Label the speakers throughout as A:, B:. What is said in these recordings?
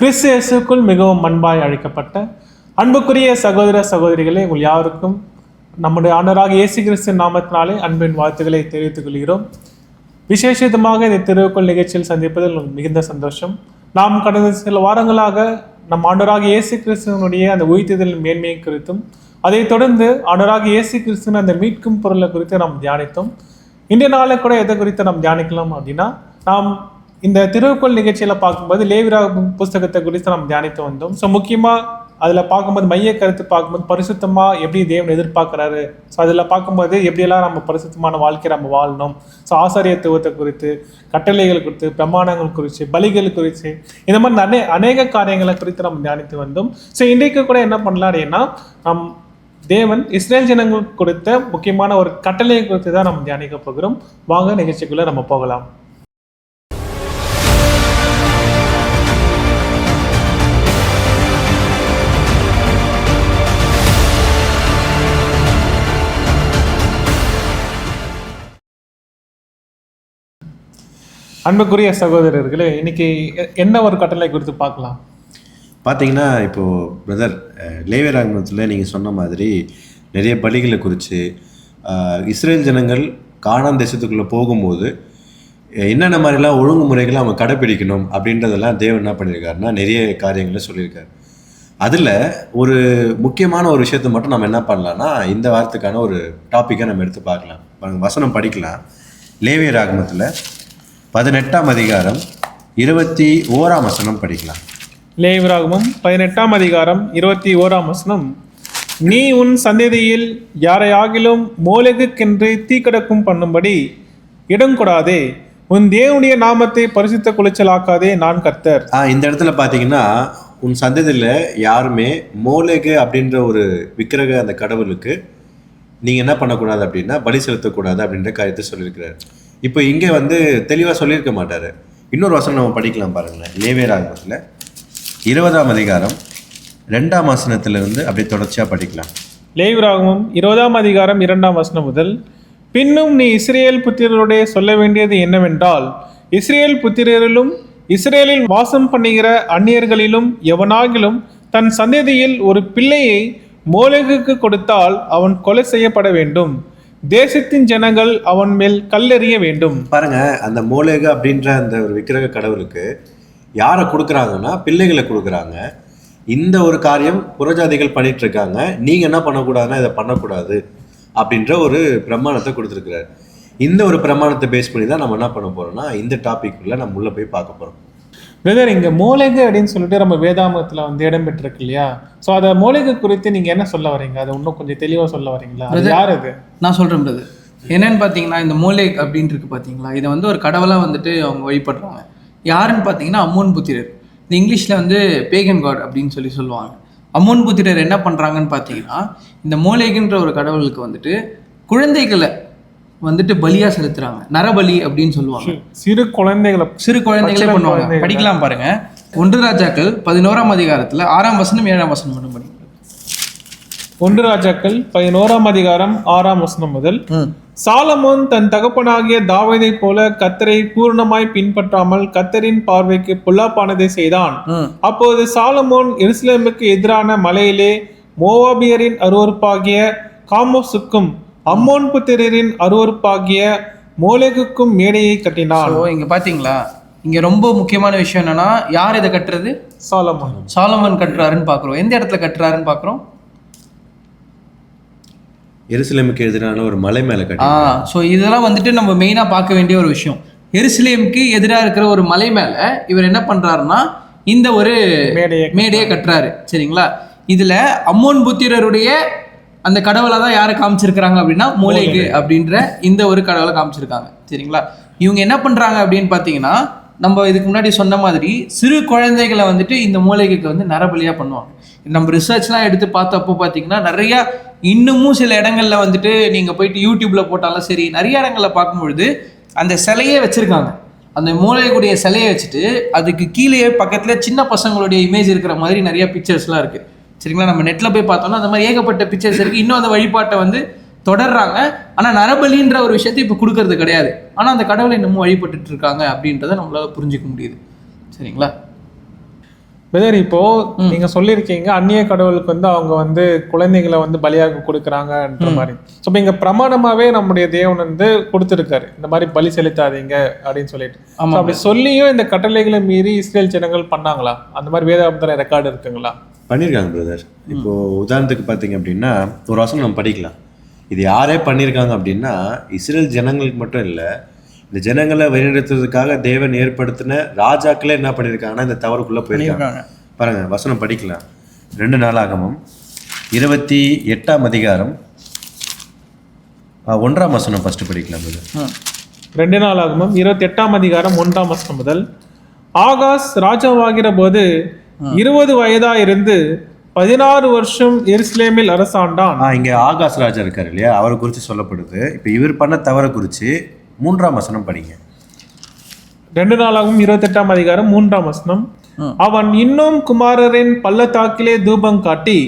A: கிறிஸ்து இயேசுக்குள் மிகவும் அன்பாய் அழைக்கப்பட்ட அன்புக்குரிய சகோதர சகோதரிகளே, உங்கள் யாருக்கும் நம்முடைய ஆண்டவராக இயேசு கிறிஸ்து நாமத்தினாலே அன்பின் வாழ்த்துக்களை தெரிவித்துக் கொள்கிறோம். விசேஷமாக இந்த திருவுக்குள் நிகழ்ச்சியில் சந்திப்பதில் மிகுந்த சந்தோஷம். நாம் கடந்த சில வாரங்களாக நம் ஆண்டவராக இயேசு கிறிஸ்துவனுடைய அந்த உயிர்த்தெழுதல் மேன்மையை குறித்தும், அதைத் தொடர்ந்து ஆண்டவராக இயேசு கிறிஸ்துவின் அந்த மீட்கும் பொருளை குறித்து நாம் தியானித்தோம். இன்றைய நாளை கூட எதை குறித்து நாம் தியானிக்கலாம் அப்படின்னா, நாம் இந்த திருவுக்குள் நிகழ்ச்சியில பார்க்கும்போது லேவியராகமம் புஸ்தகத்தை குறித்து நாம் தியானித்து வந்தோம். ஸோ முக்கியமாக அதில் பார்க்கும்போது மைய கருத்து பார்க்கும்போது பரிசுத்தமாக எப்படி தேவன் எதிர்பார்க்குறாரு, ஸோ அதில் பார்க்கும்போது எப்படியெல்லாம் நம்ம பரிசுத்தமான வாழ்க்கையை நம்ம வாழணும், ஸோ ஆசாரியத்துவத்தை குறித்து, கட்டளைகள் குறித்து, பிரமாணங்கள் குறித்து, பலிகள் குறித்து, இந்த மாதிரி அநேக காரியங்களை குறித்து நம்ம தியானித்து வந்தோம். ஸோ இன்றைக்கு கூட என்ன பண்ணலாம் அப்படின்னா, நம் தேவன் இஸ்ரேல் ஜனங்களுக்கு கொடுத்த முக்கியமான ஒரு கட்டளையை குறித்து தான் நம்ம தியானிக்க போகிறோம். வாங்க நிகழ்ச்சிக்குள்ளே நம்ம போகலாம். அன்புக்குரிய சகோதரர்களே, இன்னைக்கு என்ன ஒரு கட்டளை குறித்து பார்க்கலாம்.
B: பார்த்தீங்கன்னா, இப்போது பிரதர் லேவியராகமத்தில் நீங்கள் சொன்ன மாதிரி நிறைய பலிகளை குறித்து இஸ்ரேல் ஜனங்கள் கானான் தேசத்துக்குள்ளே போகும்போது என்னென்ன மாதிரிலாம் ஒழுங்குமுறைகளை அவங்க கடைப்பிடிக்கணும் அப்படின்றதெல்லாம் தேவன் என்ன பண்ணியிருக்காருன்னா நிறைய காரியங்களை சொல்லியிருக்காரு. அதில் ஒரு முக்கியமான ஒரு விஷயத்தை மட்டும் நம்ம என்ன பண்ணலான்னா, இந்த வாரத்துக்கான ஒரு டாப்பிக்கை நம்ம எடுத்து பார்க்கலாம். வசனம் படிக்கலாம். லேவியராகமத்தில் 18ஆம் அதிகாரம் 21ஆம் வசனம் படிக்கலாம்.
A: லேவியராகமம் 18ஆம் அதிகாரம் 21ஆம் வசனம். நீ உன் சந்ததியில் யாரையாகிலும் மோலெகுக்கென்று தீக்கடக்கும் பண்ணும்படி இடம் கொடாதே, உன் தேவனுடைய நாமத்தை பரிசுத்த குலைச்சலாக்காதே, நான் கர்த்தர்.
B: இந்த இடத்துல பார்த்தீங்கன்னா, உன் சந்ததியில் யாருமே மோலெகு அப்படின்ற ஒரு விக்கிரக அந்த கடவுளுக்கு நீங்கள் என்ன பண்ணக்கூடாது அப்படின்னா பலி செலுத்தக்கூடாது அப்படின்ற காரியத்தை சொல்லியிருக்கிறார். இப்போ இங்கே தெளிவாக சொல்லியிருக்க மாட்டார். இன்னொரு வசனம் நம்ம படிக்கலாம் பாருங்களேன். லேவியராகமத்தில் 20ஆம் அதிகாரம் 2ஆம் வசனத்திலிருந்து அப்படியே தொடர்ச்சியாக படிக்கலாம்.
A: லேவியராகமம் 20ஆம் அதிகாரம் 2ஆம் வசனம் முதல். பின்னும் நீ இஸ்ரேல் புத்திரருடைய சொல்ல வேண்டியது என்னவென்றால், இஸ்ரேல் புத்திரரிலும் இஸ்ரேலில் வாசம் பண்ணுகிற அந்நியர்களிலும் எவனாகிலும் தன் சந்ததியில் ஒரு பிள்ளையை மோலெகுக்கு கொடுத்தால் அவன் கொலை செய்யப்பட வேண்டும். தேசத்தின் ஜனங்கள் அவன் மேல் கல்லெறிய வேண்டும்.
B: பாருங்க, அந்த மோலெகு அப்படின்ற அந்த ஒரு விக்கிரக கடவுளுக்கு யாரை கொடுக்குறாங்கன்னா பிள்ளைகளை கொடுக்குறாங்க. இந்த ஒரு காரியம் புறஜாதிகள் பண்ணிட்டு இருக்காங்க, நீங்க என்ன பண்ணக்கூடாதுன்னா இதை பண்ணக்கூடாது அப்படின்ற ஒரு பிரமாணத்தை கொடுத்துருக்கிறார். இந்த ஒரு பிரமாணத்தை பேஸ் பண்ணி தான் நம்ம என்ன பண்ண போறோம்னா இந்த டாபிக்குள்ள நம்ம உள்ள போய் பார்க்க போறோம்.
A: பிரதர், இங்கே மோலெகு அப்படின்னு சொல்லிட்டு நம்ம வேதாமத்தில் இடம் பெற்றிருக்கு இல்லையா? ஸோ அதை மோலெகு குறித்து நீங்கள் என்ன சொல்ல வரீங்க? அதை இன்னும் கொஞ்சம் தெளிவாக சொல்ல வரீங்களா? அது யார்? அது நான் சொல்கிறேன் பிரதர்.
C: என்னன்னு பார்த்தீங்கன்னா, இந்த மோலெக் அப்படின்ட்டு இருக்கு பார்த்தீங்களா, இதை ஒரு கடவுளாக அவங்க வழிபடுறாங்க. யாருன்னு பார்த்தீங்கன்னா அம்மோன் புத்திரர். இந்த இங்கிலீஷில் பேகன் காட் அப்படின்னு சொல்லுவாங்க. அம்மோன் புத்திரர் என்ன பண்ணுறாங்கன்னு பார்த்தீங்கன்னா, இந்த மோலெகுன்ற ஒரு கடவுளுக்கு குழந்தைகளை பலியா செலுத்துறாங்க. நரபலி அப்படின்னு சொல்லுவாங்க.
A: சிறு குழந்தைகளை
C: பண்ணுவாங்க. படிக்கலாம் பாருங்க. 1 ராஜாக்கள் 11ஆம் அதிகாரத்துல 6ஆம் வசனம் 7ஆம் வசனம் மட்டும் படிங்க.
A: 1 ராஜாக்கள் 11ஆம் அதிகாரம் 6ஆம் வசனம் முதல். சாலமோன் தன் தகப்பனாகிய தாவீதை போல கர்த்தரை பூர்ணமாய் பின்பற்றாமல் கர்த்தரின் பார்வைக்கு பொல்லாப்பானதை செய்தான். அப்போது சாலமோன் எருசலேமுக்கு எதிரான மலையிலே மோவாபியரின் அருவருப்பாகிய காமோசுக்கும் அம்மோன் புத்திரரின் அருவருப்பாகிய மோலெகுக்கும் மேடையை கட்டினான்.
C: இங்க பாத்தீங்களா, இங்க ரொம்ப முக்கியமான விஷயம் என்னன்னா, யார் இதை கட்டுறது? சாலமோன் கட்டுறாருன்னு பாக்குறோம். எந்த இடத்துல கட்டுறாருன்னு பாக்குறோம்?
B: எருசலேமுக்கு எதிரான ஒரு மலை மேல கட்டி.
C: ஸோ இதெல்லாம் நம்ம மெயினா பார்க்க வேண்டிய ஒரு விஷயம். எருசலேமுக்கு எதிராக இருக்கிற ஒரு மலை மேல இவர் என்ன பண்றாருன்னா இந்த ஒரு மேடையை கட்டுறாரு. சரிங்களா? இதுல அம்மோன் புத்திரருடைய அந்த கடவுளை தான் யாரை காமிச்சிருக்கிறாங்க அப்படின்னா மோலெகு அப்படின்ற இந்த ஒரு கடவுளை காமிச்சிருக்காங்க. சரிங்களா? இவங்க என்ன பண்றாங்க அப்படின்னு பார்த்தீங்கன்னா, நம்ம இதுக்கு முன்னாடி சொன்ன மாதிரி சிறு குழந்தைகளை இந்த மோலெகுக்கு நரபலியா பண்ணுவாங்க. நம்ம ரிசர்ச்லாம் எடுத்து பார்த்தப்போ பார்த்தீங்கன்னா நிறைய இன்னமும் சில இடங்கள்ல நீங்க போயிட்டு யூடியூப்ல போட்டாலும் சரி, நிறைய இடங்கள்ல பார்க்கும்பொழுது அந்த சிலையே வச்சிருக்காங்க. அந்த மோலெகுடைய சிலையை வச்சுட்டு அதுக்கு கீழே பக்கத்துல சின்ன பசங்களுடைய இமேஜ் இருக்கிற மாதிரி நிறைய பிக்சர்ஸ்லாம் இருக்கு. சரிங்களா? நம்ம நெட்டில் போய் பார்த்தோம்னா அந்த மாதிரி ஏகப்பட்ட பிக்சர்ஸ் இருக்குது. இன்னும் அந்த வழிபாட்டை தொடர்றாங்க. ஆனால் நரபலின்ற ஒரு விஷயத்தை இப்போ கொடுக்கறது கிடையாது. ஆனால் அந்த கடவுளை இன்னமும் வழிபட்டுட்டு இருக்காங்க அப்படின்றத நம்மளால புரிஞ்சிக்க முடியுது. சரிங்களா?
A: பிரதர் இப்போ நீங்க சொல்லியிருக்கீங்க அந்நிய கடவுளுக்கு வந்து அவங்க வந்து குழந்தைகளை வந்து பலியாக கொடுக்குறாங்கன்ற மாதிரி. ஸோ இப்போ இங்க பிரமாணமாவே நம்முடைய தேவன் வந்து கொடுத்துருக்காரு இந்த மாதிரி பலி செலுத்தாதீங்க அப்படின்னு சொல்லிட்டு. So அப்படி சொல்லியும் இந்த கட்டளைகளை மீறி இஸ்ரேல் ஜனங்கள் பண்ணாங்களா? அந்த மாதிரி வேதாகமத்துல ரெக்கார்டு இருக்குங்களா?
B: பண்ணியிருக்காங்க பிரதர். இப்போ உதாரணத்துக்கு பார்த்தீங்க அப்படின்னா ஒரு வசனம் நம்ம படிக்கலாம். இது யாரே பண்ணியிருக்காங்க அப்படின்னா இஸ்ரேல் ஜனங்களுக்கு மட்டும் இல்லை, இந்த ஜனங்களை வழிநடத்துறதுக்காக தேவன் ஏற்படுத்தின ராஜாக்களே என்ன பண்ணியிருக்காங்கன்னா இந்த தவறுக்குள்ளே போயிருக்காங்க. பாருங்க வசனம் படிக்கலாம். 2 நாளாகமம் 28ஆம் அதிகாரம் 1ஆம் வசனம் ஃபர்ஸ்ட் படிக்கலாம் பிரதர்.
A: 2 நாளாகமம் 28ஆம் அதிகாரம் 1ஆம் வசனம் முதல். ஆகாஸ் ராஜாவாகிற போது 20 வயதா இருந்து 16 வருஷம் எருசலேமில் அரசாண்டான்.
B: இங்க ஆகாஷ் ராஜா இருக்காரு இல்லையா, அவரை குறித்து சொல்லப்படுது. இப்போ இவர் பண்ண தவறை குறித்து 3ஆம் வசனம் படிங்க.
A: 2 நாளாகவும் 28ஆம் அதிகாரம் 3ஆம் வசனம். அவன் இன்னும் குமாரரின் பள்ளத்தாக்கிலே தூபம் காட்டி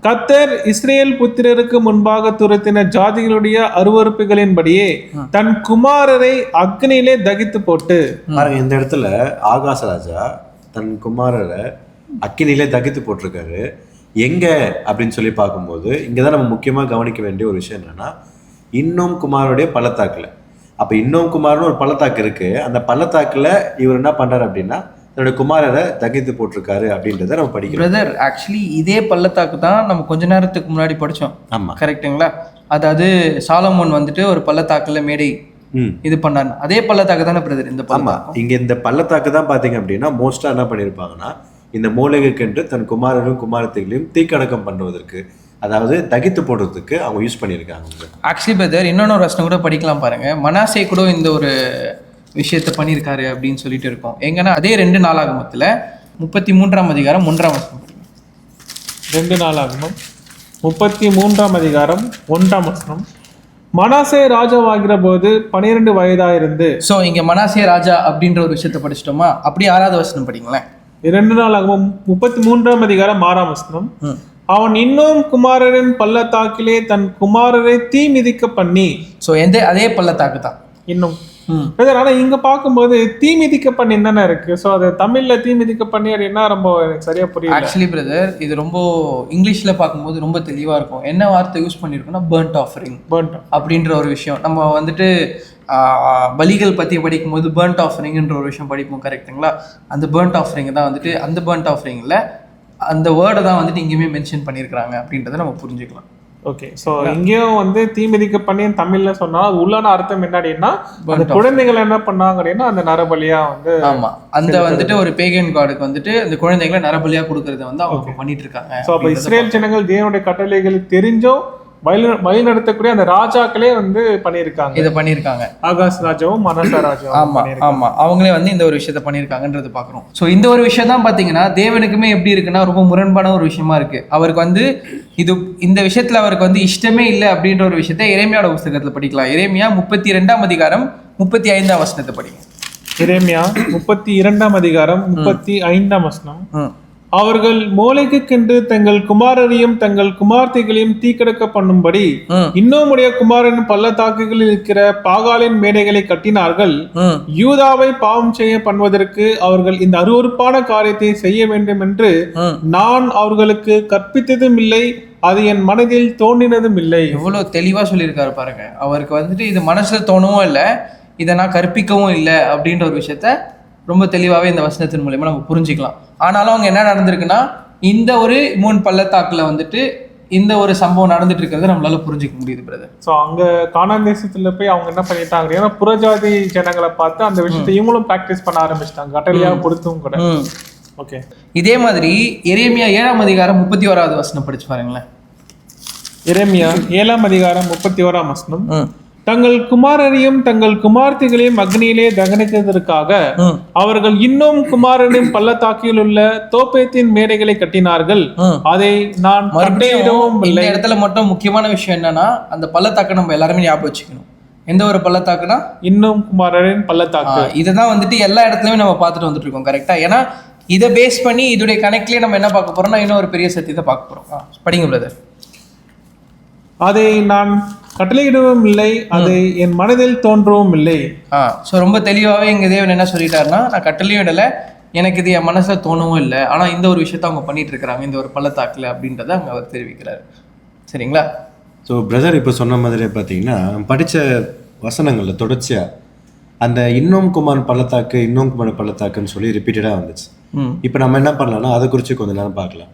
A: கர்த்தர் இஸ்ரேல் புத்திரருக்கு முன்பாக துரத்தின ஜாதிகளுடைய அருவருப்புகளின்படியே தன் குமாரரை அக்னியிலே தகித்து போட்டு.
B: பாருங்க இந்த இடத்துல ஆகாஷ் ராஜா தன் குமாரரை அக்கினிலே தகித்து போட்டிருக்காரு. எங்க அப்படின்னு சொல்லி பார்க்கும்போது இங்கதான் நம்ம முக்கியமா கவனிக்க வேண்டிய ஒரு விஷயம் என்னன்னா இன்னும் குமாரோடைய பள்ளத்தாக்குல. அப்ப இன்னும் குமார்னு ஒரு பள்ளத்தாக்கு இருக்கு. அந்த பள்ளத்தாக்குல இவர் என்ன பண்றாரு அப்படின்னா தன்னோட குமாரரை தகித்து போட்டிருக்காரு அப்படின்றத நம்ம படிக்கிறோம்.
C: பிரதர் ஆக்சுவலி இதே பள்ளத்தாக்கு தான் நம்ம கொஞ்ச நேரத்துக்கு முன்னாடி படிச்சோம்.
B: ஆமா
C: கரெக்டுங்களா? அதாவது சாலமோன் வந்துட்டு ஒரு பள்ளத்தாக்குல மேடை இது பண்ணாரு. அதே பள்ளத்தாக்கு தானே பிரதர் இந்த பள்ளத்தாக்கு.
B: இங்க இந்த பள்ளத்தாக்கு தான் பாத்தீங்க அப்படின்னா மோஸ்டா என்ன பண்ணிருப்பாங்கன்னா இந்த மூலிகைக்கென்று தன் குமாரரும் குமாரத்தைகளையும் தீக்கடக்கம் பண்ணுவதற்கு, அதாவது தகித்து போடுறதுக்கு அவங்க யூஸ் பண்ணியிருக்காங்க.
C: ஆக்சுவலி பிரதர் இன்னொன்று வருஷம் கூட படிக்கலாம் பாருங்க. மனாசே கூட இந்த ஒரு விஷயத்த பண்ணியிருக்காரு அப்படின்னு சொல்லிட்டு இருக்கோம். எங்கன்னா அதே 2 நாளாகமத்தில் 33ஆம் அதிகாரம் 1ஆம் வசனம்.
A: 2 நாளாகமம் 33ஆம் அதிகாரம் 1ஆம் வசனம். மனாசே ராஜாவாகிற போது 12 வயதா இருந்து.
C: ஸோ இங்க மனாசே ராஜா அப்படின்ற ஒரு விஷயத்த படிச்சிட்டோமா? அப்படி 6ஆவது வசனம் படிங்களேன்.
A: 2 நாளாகமம் 33ஆம் அதிகாரம் 6ஆம் வசனம். அவன் இன்னும் குமாரரின் பள்ளத்தாக்கிலே தன் குமாரரை தீ மிதிக்க பண்ணி.
C: ஸோ அதே பள்ளத்தாக்கு தான்
A: இன்னும். ஆனா இங்க பார்க்கும்போது தீ மிதிக்க பண்ணி தானே இருக்கு. ஸோ அது தமிழ்ல தீ மிதிக்க பண்ணி அப்படின்னா ரொம்ப எனக்கு சரியா புரியல.
C: ஆக்சுவலி பிரதர் இது ரொம்ப இங்கிலீஷ்ல பார்க்கும்போது ரொம்ப தெளிவா இருக்கும். என்ன வார்த்தை யூஸ் பண்ணிருக்கோம்னா பர்ன்ட் ஆஃபரிங் அப்படின்ற ஒரு விஷயம். நம்ம வந்துட்டு பலிகள் பற்றி படிக்கும்போது பர்ன்ட் ஆஃபரிங்ன்ற ஒரு விஷயம் படிப்போம். கரெக்டுங்களா? அந்த பர்ன்ட் ஆஃபரிங் தான் வந்துட்டு அந்த பர்ன்ட் ஆஃபரிங்கில் அந்த வேர்டை தான் வந்துட்டு இங்கேயுமே மென்ஷன் பண்ணியிருக்கிறாங்க அப்படின்றத நம்ம புரிஞ்சுக்கலாம்.
A: ஓகே. ஸோ இங்கேயும் வந்து தீ மிதிக்க பண்ணி தமிழ்ல சொன்னா அது உள்ளான அர்த்தம் என்னடின்னா அந்த குழந்தைகள் என்ன பண்ணாங்க அப்படின்னா அந்த நரபலியா வந்து.
C: ஆமா, அந்த வந்துட்டு ஒரு பேகன் காடுக்கு வந்துட்டு அந்த குழந்தைகளை நரபலியா கொடுக்கறத வந்து அவங்க பண்ணிட்டு இருக்காங்க.
A: ஸோ அப்போ இஸ்ரேல் ஜனங்கள் தேவனுடைய கட்டளைகள் தெரிஞ்சும் வழி நடத்தக்கூடிய அந்த ராஜாக்களே வந்து பண்ணியிருக்காங்க.
C: இதை பண்ணியிருக்காங்க.
A: ஆகாஷ் ராஜாவும் மனாசா ராஜாவும்.
C: ஆமா அவங்களே வந்து இந்த ஒரு விஷயத்த பண்ணியிருக்காங்கன்றது பார்க்குறோம். ஸோ இந்த ஒரு விஷயம் தான் பார்த்தீங்கன்னா தேவனுக்குமே எப்படி இருக்குன்னா ரொம்ப முரண்பான ஒரு விஷயமா இருக்கு. அவருக்கு வந்து இந்த விஷயத்துல அவருக்கு வந்து இஷ்டமே இல்லை அப்படின்ற ஒரு விஷயத்த எரேமியாவோட புத்தகத்தில் படிக்கலாம். எரேமியா 32ஆம் அதிகாரம் 35ஆம் வசனத்தை படிங்க.
A: எரேமியா 32ஆம் அதிகாரம் 35ஆம் வசனம். அவர்கள் மோளைக்குக்கென்று தங்கள் குமாரரையும் தங்கள் குமார்த்தைகளையும் தீக்கடக்க பண்ணும்படி இன்னுமுடைய குமாரன் பள்ளத்தாக்குகளில் இருக்கிற பாகாலின் மேடைகளை கட்டினார்கள். யூதாவை பாவம் செய்ய பண்ணுவதற்கு அவர்கள் இந்த அருவருப்பான காரியத்தை செய்ய வேண்டும் என்று நான் அவர்களுக்கு கற்பித்ததும் இல்லை, அது என் மனதில் தோன்றினதும் இல்லை.
C: எவ்வளவு தெளிவா சொல்லியிருக்காரு பாருங்க. அவருக்கு வந்துட்டு இது மனசுல தோணவும் இல்லை, இதை நான் கற்பிக்கவும் இல்லை அப்படின்ற ஒரு விஷயத்த ரொம்ப தெளிவாகவே இந்த வசனத்தின் மூலமா நம்ம புரிஞ்சுக்கலாம். ஆனாலும் அவங்க என்ன நடந்திருக்குன்னா இந்த ஒரு 3 பள்ளத்தாக்குல வந்துட்டு இந்த ஒரு சம்பவம் நடந்துட்டு இருக்கிறத நம்மளால புரிஞ்சுக்க முடியுது பிரதர்.
A: ஸோ அங்க கானான் தேசத்துல போய் அவங்க என்ன பண்ணிட்டாங்க, ஏன்னா புறஜாதி ஜனங்களை பார்த்து அந்த விஷயத்தை இவங்களும் பிராக்டிஸ் பண்ண ஆரம்பிச்சிட்டாங்க, கட்டளையாக கொடுத்தும் கூட. ஓகே.
C: இதே மாதிரி எரேமியா 7ஆம் அதிகாரம் 31ஆவது வசனம் படிச்சு பாருங்களேன்.
A: எரேமியா 7ஆம் அதிகாரம் 31ஆம் வசனம். தங்கள் குமாரரையும் தங்கள் குமார்த்திகளையும் அக்னியிலே தகனித்ததற்காக அவர்கள் இன்னும் குமாரனின் பள்ளத்தாக்கில் உள்ள தோப்பேத்தின் மேடைகளை கட்டினார்கள். அதை நான்
C: மறுபடியும் இந்த இடத்துல மட்டும் முக்கியமான விஷயம் என்னன்னா அந்த பள்ளத்தாக்கை நம்ம எல்லாருமே ஞாபகம் வச்சுக்கணும். எந்த ஒரு பள்ளத்தாக்குனா இன்னும் குமாரனின் பள்ளத்தாக்கு. இதுதான் வந்துட்டு எல்லா இடத்துலயுமே நம்ம பார்த்துட்டு வந்துட்டு இருக்கோம். கரெக்டா? ஏன்னா இதை பேஸ் பண்ணி இதோடைய கணக்குலயே நம்ம என்ன பார்க்க போறோம்னா இன்னும் ஒரு பெரிய சத்தியத்தை பார்க்க போறோம். படிங்க பிரதர்.
A: அதை நான் கட்டளையிடவும் இல்லை, அதை என் மனதில் தோன்றவும் இல்லை.
C: ஸோ ரொம்ப தெளிவாகவே எங்கள் தேவன் என்ன சொல்லிட்டாருன்னா நான் கட்டளையும் இடலை, எனக்கு இது என் மனசுல தோணவும் இல்லை, ஆனா இந்த ஒரு விஷயத்த அவங்க பண்ணிட்டு இருக்கிறாங்க இந்த ஒரு பள்ளத்தாக்குல அப்படின்றத அங்க அவர் தெரிவிக்கிறாரு. சரிங்களா?
B: ஸோ பிரதர் இப்போ சொன்ன மாதிரியே பார்த்தீங்கன்னா படித்த வசனங்களில் தொடர்ச்சியாக அந்த இன்னும் குமார் பள்ளத்தாக்குன்னு சொல்லி ரிப்பீட்டடாக வந்துச்சு. இப்போ நம்ம என்ன பண்ணலாம்னா அதை குறித்து கொஞ்ச நேரம் பார்க்கலாம்.